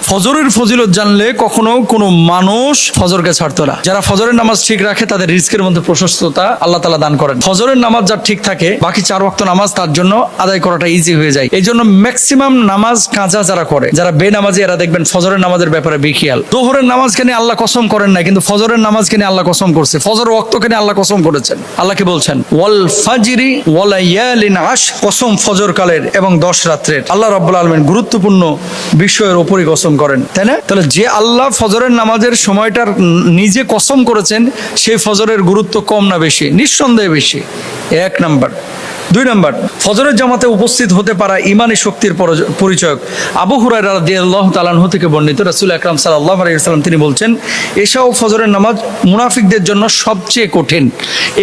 ফজরের ফজিলত জানলে কখনো কোনো মানুষ ফজরকে ছাড়তো না। যারা ফজরের নামাজ ঠিক রাখে তাদের রিজকের মধ্যে প্রশস্ততা আল্লাহ তাআলা দান করেন। ফজরের নামাজ যার ঠিক থাকে বাকি 4 ওয়াক্ত নামাজ তার জন্য আদায় করাটা ইজি হয়ে যায়। এই জন্য ম্যাক্সিমাম নামাজ কাজা যারা করে, যারা বেনামাজি, এরা দেখবেন ফজরের নামাজের ব্যাপারে বেখিয়াল। যোহরের নামাজকে নিয়ে আল্লাহ কসম করেন না, কিন্তু ফজরের নামাজকে নিয়ে আল্লাহ কসম করছে। ফজর ওয়াক্তকে নিয়ে আল্লাহ কসম করেছেন। আল্লাহ কি বলছেন? ওয়াল ফাজরি ওয়া লায়ালিন আশ, কসম ফজর কালের এবং 10 রাত্রের। আল্লাহ রাব্বুল আলামিন গুরুত্বপূর্ণ বিষয়ের উপরই কসম করেন, তাই না? তাহলে যে আল্লাহ ফজরের নামাজের সময়টার নিজে কসম করেছেন, সেই ফজরের গুরুত্ব কম না বেশি? নিঃসন্দেহে বেশি। 1 নাম্বার। 2 নাম্বার, ফজরের জামাতে উপস্থিত হতে পারা ইমানি শক্তির পরিচয়। আবু হুরায়রা রাদিয়াল্লাহু তাআলা আনহু থেকে বর্ণিত, রাসূল আকরাম সাল্লাল্লাহু আলাইহি ওয়াসাল্লাম তিনি বলছেন, এশা ও ফজরের নামাজ মুনাফিকদের জন্য সবচেয়ে কঠিন।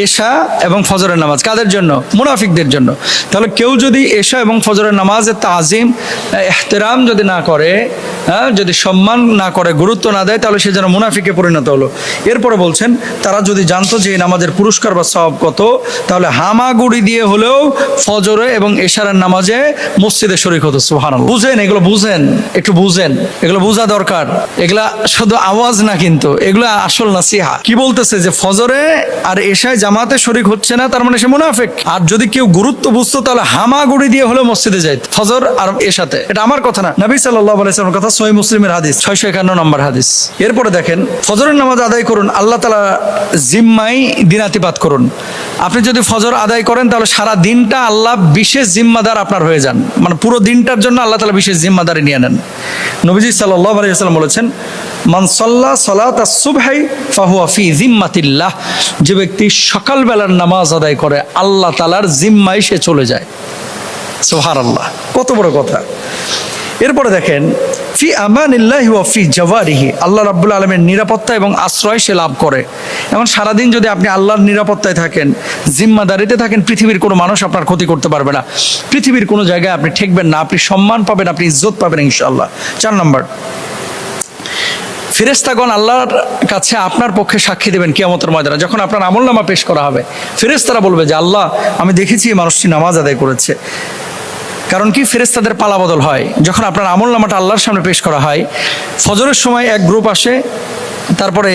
এশা এবং ফজরের নামাজ কাদের জন্য? মুনাফিকদের জন্য। তাহলে কেউ যদি এশা এবং ফজরের নামাজের তাজিম, ইহতিরাম যদি না করে, যদি সম্মান না করে, গুরুত্ব না দেয়, তাহলে সে যেন মুনাফিকে পরিণত হলো। এরপরে বলছেন, তারা যদি জানতো যে এই নামাজের পুরস্কার বা সওয়াব কত, তাহলে হামাগুড়ি দিয়ে হলেও ফজরে এবং এশারের নামাজে মসজিদে শরীক হতো। সুবহানাল্লাহ। বুঝেন, এগুলো বুঝেন, একটু বুঝেন, এগুলো বোঝা দরকার। এগুলা শুধু আওয়াজ না, কিন্তু এগুলো আসল নাসিহা। কি বলতেছে? যে ফজরে আর এশায় জামাতে শরীক হচ্ছে না, তার মানে সে মুনাফিক। আর যদি কেউ গুরুত্ব বুঝতো, তাহলে হামাগুড়ি দিয়ে হলেও মসজিদে যাইত ফজর আর এশাতে। এটা আমার কথা না, নবী সাল্লাল্লাহু আলাইহি ওয়াসাল্লামের কথা, সহিহ মুসলিমের হাদিস, 651 নম্বর হাদিস। এরপরে দেখেন, ফজরের নামাজ আদায় করুন, আল্লাহ তাআলা জিম্মায় দিনাতিপাত করুন। আপনি যদি ফজর আদায় করেন, তাহলে সারা দিনটা আল্লাহ বিশেষ জিম্মাদার আপনার হয়ে যান। মানে পুরো দিনটার জন্য আল্লাহ তাআলা বিশেষ জিম্মাদারি নিয়ে নেন। নবীজি সাল্লাল্লাহু আলাইহি ওয়াসাল্লাম বলেছেন, মান সাল্লা সালাতাস সুবহি ফাহুয়া ফি জিম্মাতিল্লাহ, যে ব্যক্তি সকালবেলার নামাজ আদায় করে আল্লাহ তাআলার জিম্মায় সে চলে যায়। সুবহানাল্লাহ, কত বড় কথা। এরপরে দেখেন, ফি আমানিল্লাহি ওয়া ফি জাওয়ারিহি, আল্লাহ রাব্বুল আলামিনের নিরাপত্তা এবং আশ্রয় সে লাভ করে। এবং সারাদিন যদি আপনি আল্লাহর নিরাপত্তায় থাকেন, জিম্মাদারিতে থাকেন, পৃথিবীর কোনো মানুষ আপনার ক্ষতি করতে পারবে না। পৃথিবীর কোনো জায়গায় আপনি ঠেকবেন না, আপনি সম্মান পাবেন, আপনি ইজ্জত পাবেন ইনশাআল্লাহ। 4 নম্বর, ফেরেশতাগণ আল্লাহর কাছে আপনার পক্ষে সাক্ষী দেবেন কিয়ামতের ময়দানে। যখন আপনার আমলনামা পেশ করা হবে, ফেরেশতারা বলবে যে, আল্লাহ, আমি দেখেছি এই মানুষটি নামাজ আদায় করেছে। কারণ কি? ফেরেশতাদের পালা বদল হয়। যখন আপনার আমলনামাটা আল্লাহর সামনে পেশ করা হয়, ফজরের সময় এক গ্রুপ আসে, তারপরে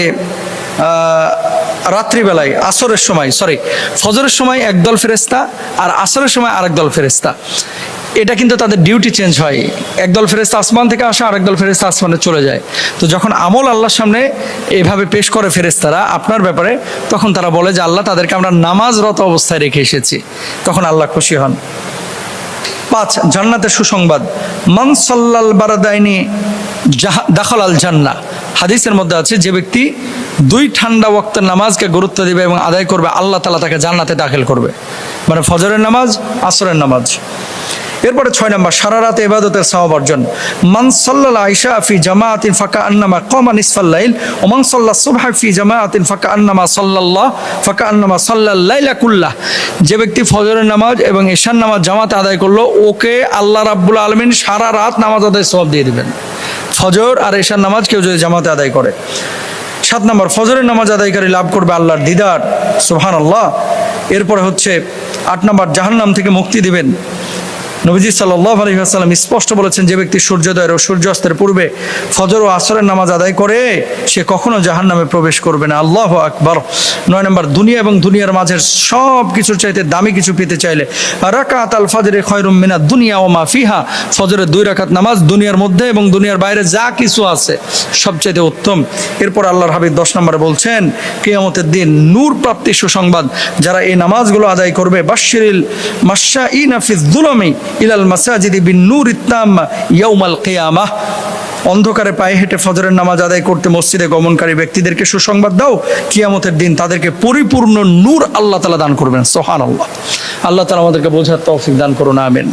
রাত্রিবেলায় ফজরের সময় একদল ফেরেশতা আর আসরের সময় আরেক দল ফেরেশতা। এটা কিন্তু তাদের ডিউটি চেঞ্জ হয়। একদল ফেরেশতা আসমান থেকে আসে, আরেক দল ফেরেশতা আসমানে চলে যায়। তো যখন আমল আল্লাহর সামনে এইভাবে পেশ করে ফেরেশতারা আপনার ব্যাপারে, তখন তারা বলে যে, আল্লাহ, তাদেরকে আমরা নামাজরত অবস্থায় রেখে এসেছি। তখন আল্লাহ খুশি হন। 5, জান্নাতের সুসংবাদ। মান সাল্লাল বারাদাইনি দাখালাল জান্নাহ, হাদিসের মধ্যে আছে, যে ব্যক্তি 2 ঠান্ডা ওয়াক্তের নামাজকে গুরুত্ব দিবে এবং আদায় করবে, আল্লাহ তাআলা তাকে জান্নাতে দাখিল করবে। মানে ফজরের নামাজ, আসরের নামাজ। এরপরে 6 নম্বর, সারা রাতে ইবাদতের সওয়াব অর্জন। মান সাল্লাল আইশা ফি জামাআতিন ফাকান্নামা কামা নিসফাল লাইল ওয়া মান সাল্লাস সুবহা ফি জামাআতিন ফাকান্নামা সাল্লাল লাইলা কুল্লাহ, যে ব্যক্তি ফজরের নামাজ এবং ইশার নামাজ জামাতে আদায় করলো, ওকে আল্লাহ রাব্বুল আলামিন সারা রাত নামাজ আদায়ের সওয়াব দিয়ে দিবেন। ফজর আর ইশার নামাজ কেউ যদি জামাতে আদায় করে। 7 নম্বর, ফজরের নামাজ আদায়কারী লাভ করবে আল্লাহর দিদার। সুবহানাল্লাহ। এরপরে হচ্ছে 8 নম্বর, জাহান্নাম থেকে মুক্তি দিবেন। নবীজি সাল্লাল্লাহু আলাইহি ওয়াসাল্লাম স্পষ্ট বলেছেন, যে ব্যক্তি সূর্যোদয়ের ও সূর্যাস্তের পূর্বে ফজর ও আসরের নামাজ আদায় করে, সে কখনো জাহান্নামে প্রবেশ করবে না। আল্লাহু আকবার। 9 নম্বর, দুনিয়া এবং দুনিয়ার মাঝের সব কিছুর চাইতে দামি কিছু পেতে চাইলে রাকাত আল ফজরে খায়রুম মিনাদ দুনিয়া ওয়া মা ফিহা, ফজরের 2 রাকাত নামাজ দুনিয়ার মধ্যে এবং দুনিয়ার বাইরে যা কিছু আছে সবচাইতে উত্তম। এরপর আল্লাহর হাবিব 10 নম্বরে বলছেন, কিয়ামতের দিন নূর প্রাপ্তির সুসংবাদ। যারা এই নামাজগুলো আদায় করবে, বাশশিরিল মাশাঈনা ফিজ যুলামি ইলাল মাসাজিদি বিন নূরিত তাম্মা ইয়াউমাল কিয়ামাহ, অন্ধকারে পায়ে হেঁটে ফজরের নামাজ আদায় করতে মসজিদে গমনকারী ব্যক্তিদেরকে সুসংবাদ দাও, কিয়ামতের দিন তাদেরকে পরিপূর্ণ নূর আল্লাহ তাআলা দান করবেন। সুবহানাল্লাহ। আল্লাহ তাআলা আমাদেরকে বোঝার তৌফিক দান করুন। আমিন।